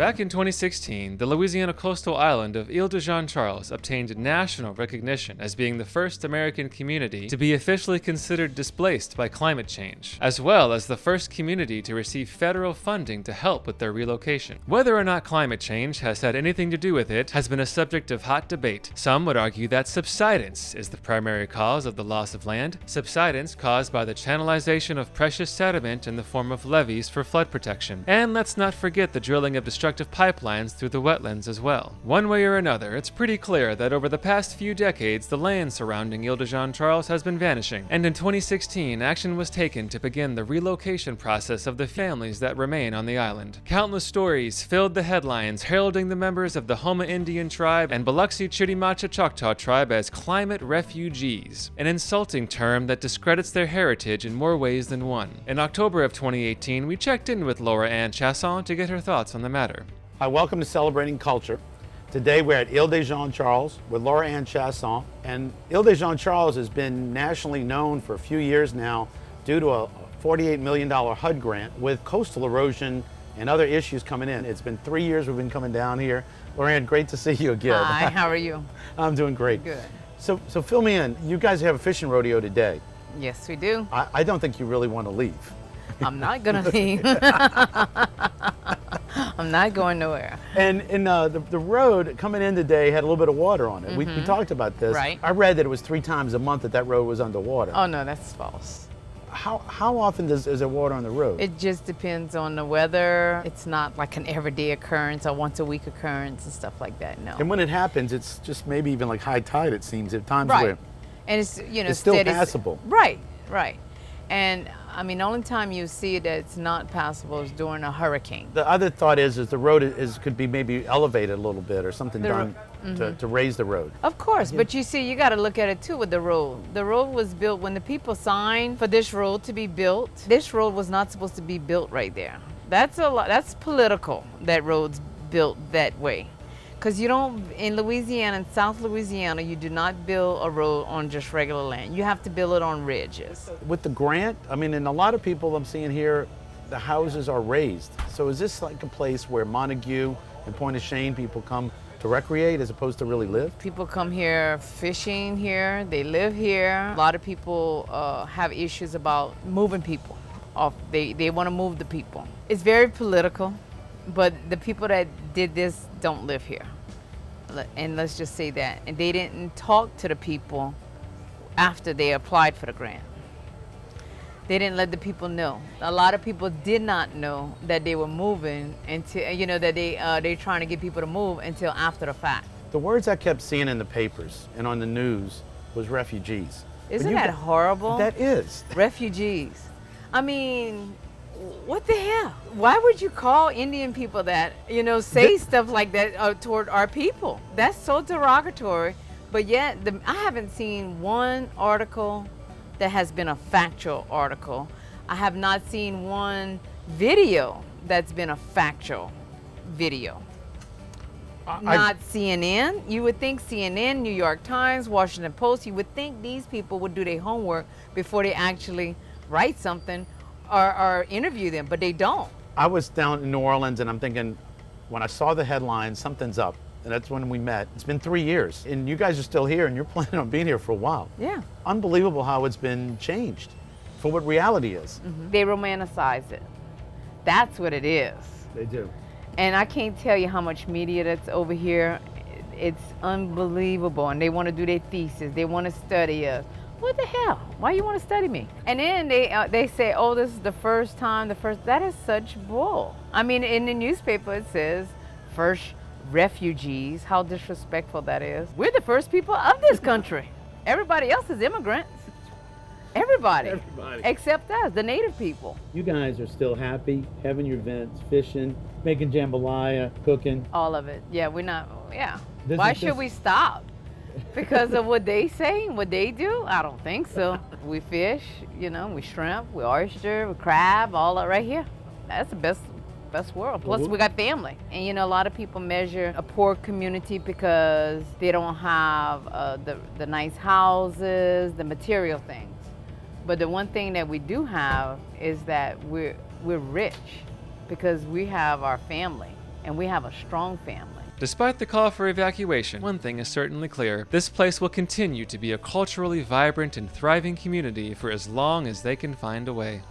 Back in 2016, the Louisiana coastal island of Île-de-Jean-Charles obtained national recognition as being the first American community to be officially considered displaced by climate change, as well as the first community to receive federal funding to help with their relocation. Whether or not climate change has had anything to do with it has been a subject of hot debate. Some would argue that subsidence is the primary cause of the loss of land, subsidence caused by the channelization of precious sediment in the form of levees for flood protection. And let's not forget the drilling of destructive pipelines through the wetlands as well. One way or another, it's pretty clear that over the past few decades, the land surrounding Île-de-Jean-Charles has been vanishing. And in 2016, action was taken to begin the relocation process of the families that remain on the island. Countless stories filled the headlines heralding the members of the Houma Indian tribe and Biloxi Chitimacha Choctaw tribe as climate refugees, an insulting term that discredits their heritage in more ways than one. In October of 2018, we checked in with Lora Ann Chaisson to get her thoughts on the matter. Hi, welcome to Celebrating Culture. Today we're at Île-de-Jean-Charles with Lora Ann Chaisson. And Île-de-Jean-Charles has been nationally known for a few years now due to a $48 million HUD grant with coastal erosion and other issues coming in. It's been 3 years we've been coming down here. Lora Ann, great to see you again. Hi, how are you? I'm doing great. Good. So fill me in. You guys have a fishing rodeo today. Yes, we do. I don't think you really want to leave. I'm not gonna leave. I'm not going nowhere. And the road coming in today had a little bit of water on it. We talked about this. Right. I read that it was 3 times a month that road was underwater. Oh no, that's false. How often is there water on the road? It just depends on the weather. It's not like an everyday occurrence or once a week occurrence and stuff like that, no. And when it happens, it's just maybe even like high tide, it seems, at times Right. where And it's, it's still passable. Right. And I mean, the only time you see that it's not passable is during a hurricane. The other thought is the road could be maybe elevated a little bit or something done to raise the road. Of course, but you see, you got to look at it too with the road. The road was built when the people signed for this road to be built. This road was not supposed to be built right there. That's a lot. That's political. That road's built that way, because you don't in Louisiana, in South Louisiana, you do not build a road on just regular land. You have to build it on ridges. With the grant, I mean, and a lot of people I'm seeing here, the houses are raised. So is this like a place where Montague and Pointe-aux-Chenes people come to recreate as opposed to really live? People come here fishing here. They live here. A lot of people have issues about moving people off. They want to move the people. It's very political, but the people that did this don't live here. And let's just say that. And they didn't talk to the people after they applied for the grant. They didn't let the people know. A lot of people did not know that they were moving until, that they're trying to get people to move until after the fact. The words I kept seeing in the papers and on the news was refugees. Isn't that horrible? That is. Refugees. I mean, what the hell? Why would you call Indian people that, say stuff like that toward our people? That's so derogatory. But yet, I haven't seen one article that has been a factual article. I have not seen one video that's been a factual video. Not CNN. You would think CNN, New York Times, Washington Post, you would think these people would do their homework before they actually write something or interview them, but they don't. I was down in New Orleans and I'm thinking, when I saw the headlines, something's up. And that's when we met. It's been 3 years and you guys are still here and you're planning on being here for a while. Yeah. Unbelievable how it's been changed for what reality is. They romanticize it. That's what it is. They do. And I can't tell you how much media that's over here. It's unbelievable. And they want to do their thesis. They want to study us. What the hell? Why you want to study me? And then they say, oh, this is the first time, that is such bull. I mean, in the newspaper it says, first refugees. How disrespectful that is. We're the first people of this country. Everybody else is immigrants. Everybody. Except us, the native people. You guys are still happy, having your events, fishing, making jambalaya, cooking. All of it. Yeah, we're not, Why should we stop? Because of what they say, what they do? I don't think so. We fish, we shrimp, we oyster, we crab, all that right here. That's the best world. Plus we got family. And a lot of people measure a poor community because they don't have the nice houses, the material things. But the one thing that we do have is that we're rich because we have our family. and we have a strong family. Despite the call for evacuation, one thing is certainly clear. This place will continue to be a culturally vibrant and thriving community for as long as they can find a way.